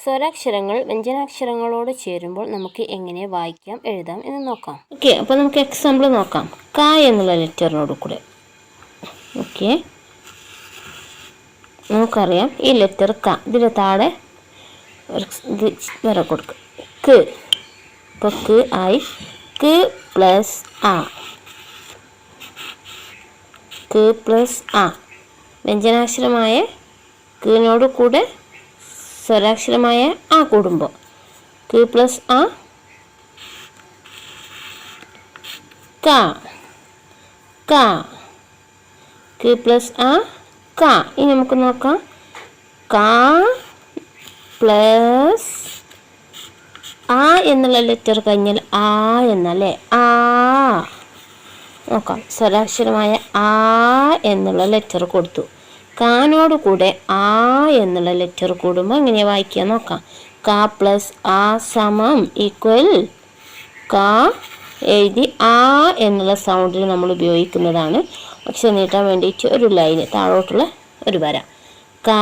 സ്വരാക്ഷരങ്ങൾ വ്യഞ്ജനാക്ഷരങ്ങളോട് ചേരുമ്പോൾ നമുക്ക് എങ്ങനെ വായിക്കാം എഴുതാം എന്ന് നോക്കാം. ഓക്കെ, അപ്പോൾ നമുക്ക് എക്സാമ്പിൾ നോക്കാം. ക എന്നുള്ള ലെറ്ററിനോട് കൂടെ. ഓക്കെ, നമുക്കറിയാം ഈ ലെറ്റർ ക, ഇതിൻ്റെ താഴെ ഇത് വരെ കൊടുക്കുക. ക്ക്, ഇപ്പോൾ ക്ക് ആയി. ക്ക് പ്ലസ് ആ, ക്ക് പ്ലസ് ആ. വ്യഞ്ജനാക്ഷരമായ കിനോട് കൂടെ സ്വരാക്ഷരമായ ആ കൂടുമ്പോൾ ക്ക് പ്ലസ് ആ, ക, ക, ക്ക് പ്ലസ് ആ, ക. ഇനി നമുക്ക് നോക്കാം. ക പ്ലസ് ആ എന്നുള്ള ലെറ്റർ കഴിഞ്ഞാൽ ആ എന്നല്ലേ, ആ. നോക്കാം, സ്വരാക്ഷരമായ ആ എന്നുള്ള ലെറ്റർ കൊടുത്തു. കാനോട് കൂടെ ആ എന്നുള്ള ലെറ്റർ കൂടുമ്പോൾ എങ്ങനെ വായിക്കുക നോക്കാം. ക പ്ലസ് ആ സമം ഈക്വൽ ക എഴുതി ആ എന്നുള്ള സൗണ്ടിൽ നമ്മൾ ഉപയോഗിക്കുന്നതാണ്. അക്ഷരം നീട്ടാൻ വേണ്ടിയിട്ട് ഒരു ലൈന് താഴോട്ടുള്ള ഒരു വര. കാ,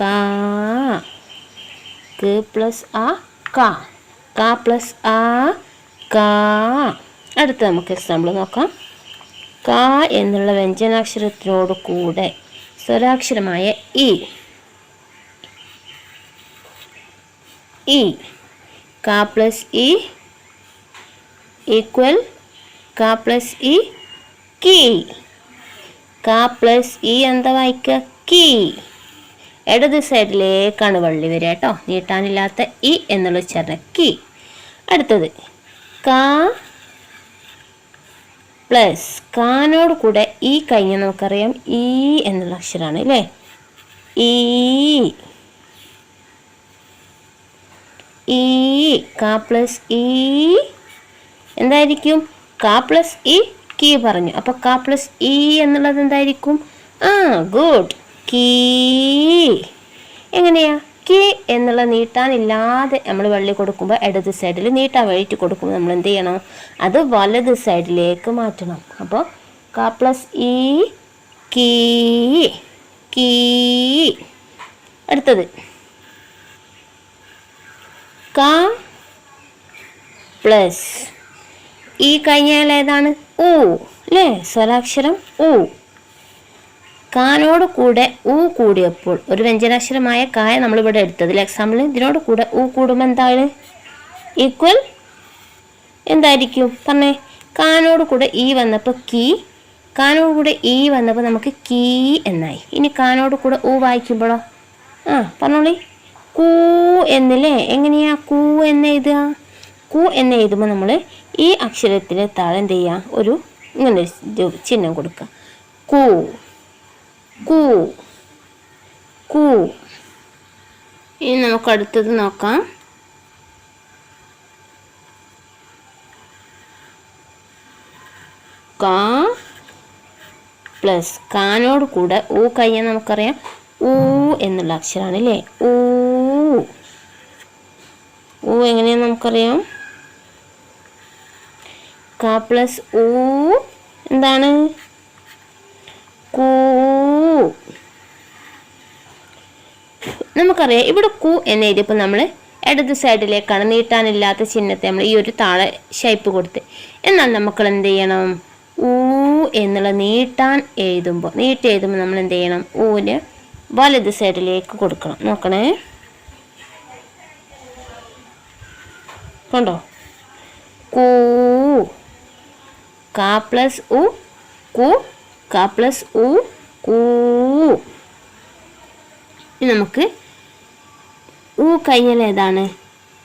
കാ, ക പ്ലസ് ആ, ക, ക പ്ലസ് ആ, കാ. അടുത്ത നമുക്ക് എക്സാമ്പിൾ നോക്കാം. ക എന്നുള്ള വ്യഞ്ജനാക്ഷരത്തിനോട് കൂടെ സ്വരാക്ഷരമായ ഇ, ഇ, ക പ്ലസ് ഇ ഈക്വൽ ക പ്ലസ് ഇ, കി. ക പ്ലസ് ഇ എന്താ വായിക്കുക? കി. ഇടത് സൈഡിലേക്കാണ് വള്ളി വരിക കേട്ടോ, നീട്ടാനില്ലാത്ത ഇ എന്നുള്ള ഉച്ചാരണം, കി. അടുത്തത് ക പ്ലസ് കാനോട് കൂടെ ഈ കഴിഞ്ഞ നമുക്കറിയാം ഈ എന്നുള്ള അക്ഷരമാണ് അല്ലേ. ഈ, ഈ, ക പ്ലസ് ഈ എന്തായിരിക്കും? ക പ്ലസ് ഈ, കീ പറഞ്ഞു. അപ്പോൾ ക പ്ലസ് ഈ എന്നുള്ളത് എന്തായിരിക്കും? Good, key. എങ്ങനെയാ? കീ എന്നുള്ള നീട്ടാനില്ലാതെ നമ്മൾ വള്ളി കൊടുക്കുമ്പോൾ ഇടത് സൈഡിൽ നീട്ടാൻ വേണ്ടിയിട്ട് കൊടുക്കുമ്പോൾ നമ്മൾ എന്ത് ചെയ്യണം? അത് വലത് സൈഡിലേക്ക് മാറ്റണം. അപ്പോൾ ക പ്ലസ് ഈ, കീ, കീ. അടുത്തത് ക പ്ലസ് ഈ കഴിഞ്ഞാൽ ഏതാണ്? ഊ അല്ലേ, സ്വരാക്ഷരം ഊ. കാനോട് കൂടെ ഊ കൂടിയപ്പോൾ ഒരു വ്യഞ്ജനാക്ഷരമായ കായ നമ്മളിവിടെ എടുത്തതിൽ എക്സാമ്പിൾ ഇതിനോട് കൂടെ ഊ കൂടുമ്പോൾ എന്താണ്? ഈക്വൽ എന്തായിരിക്കും പറഞ്ഞേ? കാനോട് കൂടെ ഈ വന്നപ്പോൾ കീ, കാനോട് കൂടെ ഈ വന്നപ്പോൾ നമുക്ക് കീ എന്നായി. ഇനി കാനോട് കൂടെ ഊ വായിക്കുമ്പോഴോ പറഞ്ഞോളി, കൂ എന്നില്ലേ. എങ്ങനെയാ കൂ എന്ന് എഴുതുക? കൂ എന്ന് എഴുതുമ്പോൾ നമ്മൾ ഈ അക്ഷരത്തിന് താഴെ എന്ത് ചെയ്യുക? ഒരു ഇങ്ങനെ ചിഹ്നം കൊടുക്കുക. കൂ, കൂ, കൂ. ഇനി നമുക്ക് അടുത്തത് നോക്കാം. ക പ്ലസ് കാനോട് കൂടെ ഊ കഴിഞ്ഞാൽ നമുക്കറിയാം ഊ എന്നുള്ള അക്ഷരമാണ് അല്ലേ. ഊ, ഊ എങ്ങനെയാന്ന് നമുക്കറിയാം. ക പ്ലസ് ഊ എന്താണ്? കൂ. നമുക്കറിയാം ഇവിടെ കു എന്ന് എഴുതിയപ്പോൾ നമ്മൾ ഇടത് സൈഡിലേക്കാണ് നീട്ടാനില്ലാത്ത ചിഹ്നത്തെ നമ്മൾ ഈ ഒരു താഴെ ഷേപ്പ് കൊടുത്ത്. എന്നാൽ നമുക്ക് എന്ത് ചെയ്യണം? ഊ എന്നുള്ള നീട്ടാൻ എഴുതുമ്പോൾ നമ്മൾ എന്ത് ചെയ്യണം? ഊന് വലത് സൈഡിലേക്ക് കൊടുക്കണം. നോക്കണേ, കണ്ടോ? കൂ, ക പ്ലസ് ഉ, കു, ക പ്ലസ് ഉ, കൂ. ഇനി നമുക്ക് ഊ കഴിഞ്ഞാൽ ഏതാണ്?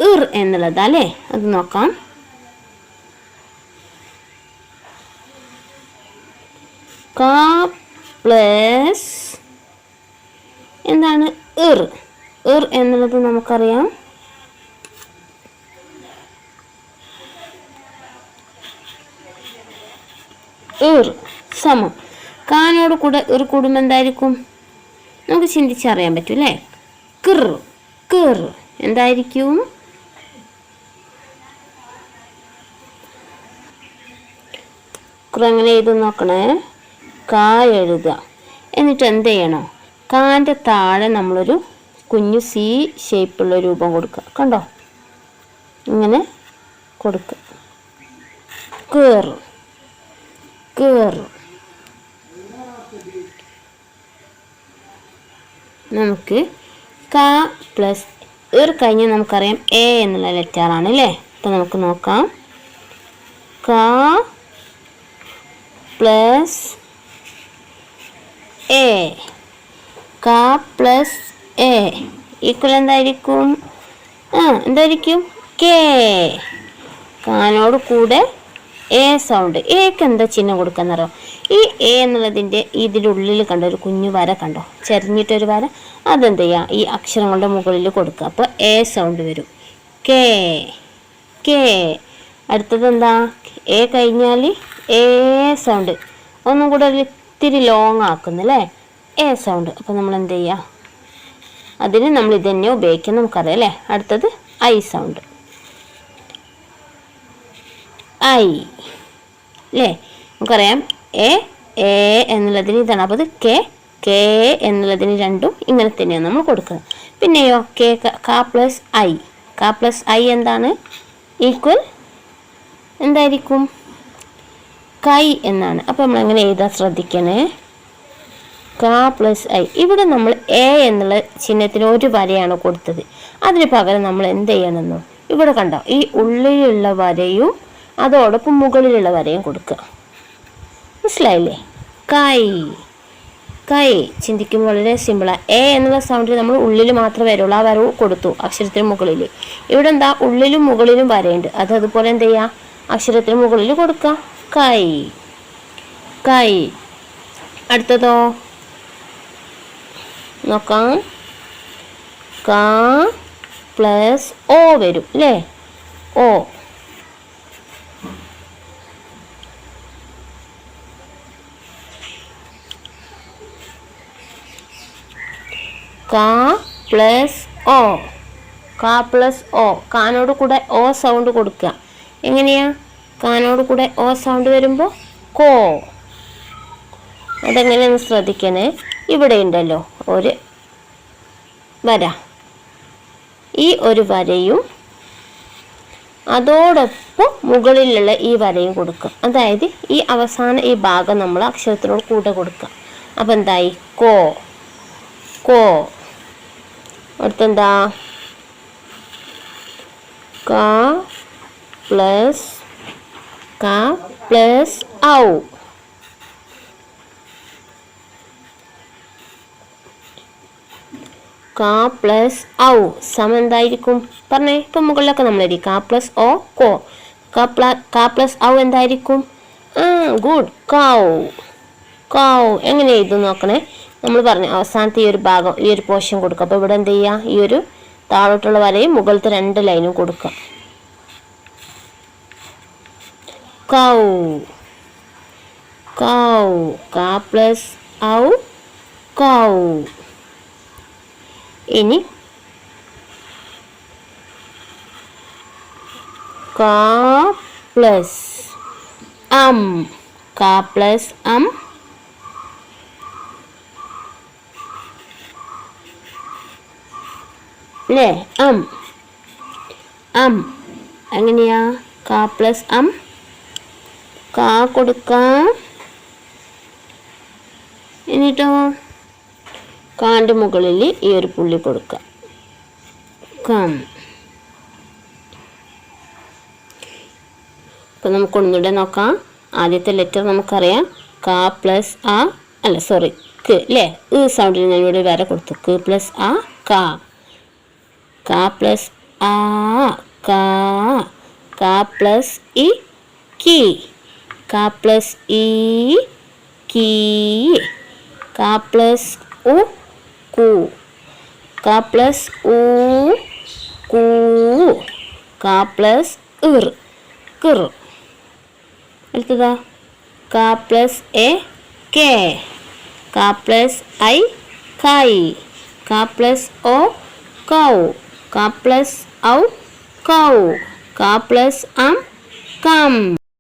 ഇർ എന്നുള്ളത് അല്ലേ, അത് നോക്കാം. ക പ്ലസ് എന്താണ്? ഇർ. ഇർ എന്നുള്ളത് നമുക്കറിയാം. ഇർ സമം കാനോട് കൂടെ ഇർ കൂടുമ്പോൾ എന്തായിരിക്കും? നമുക്ക് ചിന്തിച്ചറിയാൻ പറ്റും അല്ലേ. കിർ, കിർ എന്തായിരിക്കും? അങ്ങനെ എഴുതി നോക്കണേ. ക എഴുതുക. എന്നിട്ട് എന്ത് ചെയ്യണം? കാൻ്റെ താഴെ നമ്മളൊരു കുഞ്ഞു സി ഷേപ്പുള്ള രൂപം കൊടുക്കുക. കണ്ടോ, ഇങ്ങനെ കൊടുക്കുക. കേർ കേർ. നമുക്ക് ക പ്ലസ് കഴിഞ്ഞ് നമുക്കറിയാം എ എന്നുള്ള ലെറ്ററാണ് അല്ലേ. അപ്പോൾ നമുക്ക് നോക്കാം. ക പ്ലസ് എ, ക പ്ലസ് എ ഈക്വൽ എന്തായിരിക്കും? എന്തായിരിക്കും? കെ. കാനോട് കൂടെ എ സൗണ്ട്. എക്ക് എന്താ ചിഹ്നം കൊടുക്കാന്നറിയോ? ഈ എ എന്നുള്ളതിൻ്റെ ഇതിനുള്ളിൽ കണ്ടോ ഒരു കുഞ്ഞു വര കണ്ടോ, ചരിഞ്ഞിട്ടൊരു വര. അതെന്ത് ചെയ്യുക? ഈ അക്ഷരങ്ങളുടെ മുകളിൽ കൊടുക്കുക. അപ്പോൾ എ സൗണ്ട് വരും. K K. അടുത്തത് എന്താ? എ കഴിഞ്ഞാൽ എ സൗണ്ട്. ഒന്നും കൂടെ ഒരു ഇത്തിരി ലോങ് ആക്കുന്നല്ലേ, എ സൗണ്ട്. അപ്പോൾ നമ്മൾ എന്ത് ചെയ്യുക? അതിന് നമ്മൾ ഇത് തന്നെ ഉപയോഗിക്കാൻ നമുക്കറിയാം അല്ലേ. അടുത്തത് ഐ സൗണ്ട്. ഐ അല്ലേ, നമുക്കറിയാം എ എ എന്നുള്ളതിന് ഇതാണ്. അപ്പോൾ അത് കെ കെ എന്നുള്ളതിന് രണ്ടും ഇങ്ങനെ തന്നെയാണ് നമ്മൾ കൊടുക്കുന്നത്. പിന്നെയോ കെ ക പ്ലസ് ഐ. ക പ്ലസ് ഐ എന്താണ്? ഈക്വൽ എന്തായിരിക്കും? കൈ എന്നാണ്. അപ്പോൾ നമ്മൾ എങ്ങനെ എഴുതാൻ ശ്രദ്ധിക്കണേ. ക പ്ലസ് ഐ. ഇവിടെ നമ്മൾ എ എന്നുള്ള ചിഹ്നത്തിന് ഒരു വരയാണ് കൊടുത്തത്. അതിന് പകരം നമ്മൾ എന്ത് ചെയ്യണമെന്നോ, ഇവിടെ കണ്ടോ ഈ ഉള്ളിലുള്ള വരയും അതോടൊപ്പം മുകളിലുള്ള വരയും കൊടുക്കുക. മനസ്സിലായില്ലേ? കൈ കൈ. ചിന്തിക്കുമ്പോൾ വളരെ സിമ്പിളാണ്. എ എന്നുള്ള സൗണ്ടിൽ നമ്മൾ ഉള്ളിൽ മാത്രമേ വരുള്ളൂ. ആ വരവ് കൊടുത്തു അക്ഷരത്തിന് മുകളിൽ. ഇവിടെ എന്താ ഉള്ളിലും മുകളിലും വരയുണ്ട്. അതുപോലെ എന്ത് ചെയ്യുക? അക്ഷരത്തിന് മുകളിൽ കൊടുക്കുക. കൈ കൈ. അടുത്തതോ നോക്കാം. ക പ്ലസ് ഓ വരും അല്ലേ. ഓ. ക പ്ലസ് ഓ. ക പ്ലസ് ഓ. കാനോട് കൂടെ ഓ സൗണ്ട് കൊടുക്കുക. എങ്ങനെയാ? കാനോട് കൂടെ ഓ സൗണ്ട് വരുമ്പോൾ കോ. അതെങ്ങനെയെന്ന് ശ്രദ്ധിക്കണേ. ഇവിടെ ഉണ്ടല്ലോ ഒരു വര. ഈ ഒരു വരയും അതോടൊപ്പം മുകളിലുള്ള ഈ വരയും കൊടുക്കുക. അതായത് ഈ അവസാന ഈ ഭാഗം നമ്മൾ അക്ഷരത്തിനോട് കൂടെ കൊടുക്കുക. അപ്പം എന്തായി? കോ കോ. അടുത്തെന്താ? ക പ്ലസ് ഔ. ക പ്ലസ് ഔ സമം എന്തായിരിക്കും? പറഞ്ഞേ. ഇപ്പം മുകളിലൊക്കെ നമ്മൾ എഴുതി ക പ്ലസ് ഓ കോ. ക പ്ലസ് ഔ എന്തായിരിക്കും? ഗുഡ്. കൗ കൗ. എങ്ങനെ എഴുതും നോക്കണേ. നമ്മൾ പറഞ്ഞു അവസാനത്തെ ഈ ഒരു ഭാഗം ഈ ഒരു പോർഷൻ കൊടുക്കുക. അപ്പോൾ ഇവിടെ എന്ത് ചെയ്യുക? ഈ ഒരു താഴോട്ടുള്ള വരയും മുകളിലത്തെ 2 ലൈനും കൊടുക്കുക. കൗ കൗ. ക പ്ലസ് ഔ കൗ. ഇനി ക പ്ലസ് ക പ്ലസ് അല്ലേ. എങ്ങനെയാ? ക പ്ലസ് ക കൊടുക്കാം. എന്നിട്ടോ കാൻ്റെ മുകളിൽ ഈ ഒരു പുള്ളി കൊടുക്കാം. കം. ഇപ്പം നമുക്ക് ഒന്നുകൂടെ നോക്കാം. ആദ്യത്തെ ലെറ്റർ നമുക്കറിയാം. ക പ്ലസ് അല്ല സോറി ക അല്ലേ. സൗണ്ടിൽ ഞാൻ ഇവിടെ വര കൊടുത്തു. ക പ്ലസ് ക. ക പ്ലസ് ക. ക പ്ലസ് ഇ കി. ക പ്ലസ് ഇ കി. ക പ്ലസ് ഉ കു. ക പ്ലസ് ഉ കു. ക പ്ലസ് ഇർ കിർ. അടുത്തതാ ക പ്ലസ് എ കെ. ക പ്ലസ് ഐ കൈ. ക പ്ലസ് ഓ കൗ. ക പ്ലസ് ഔ കൗ. ക പ്ലസ് കം.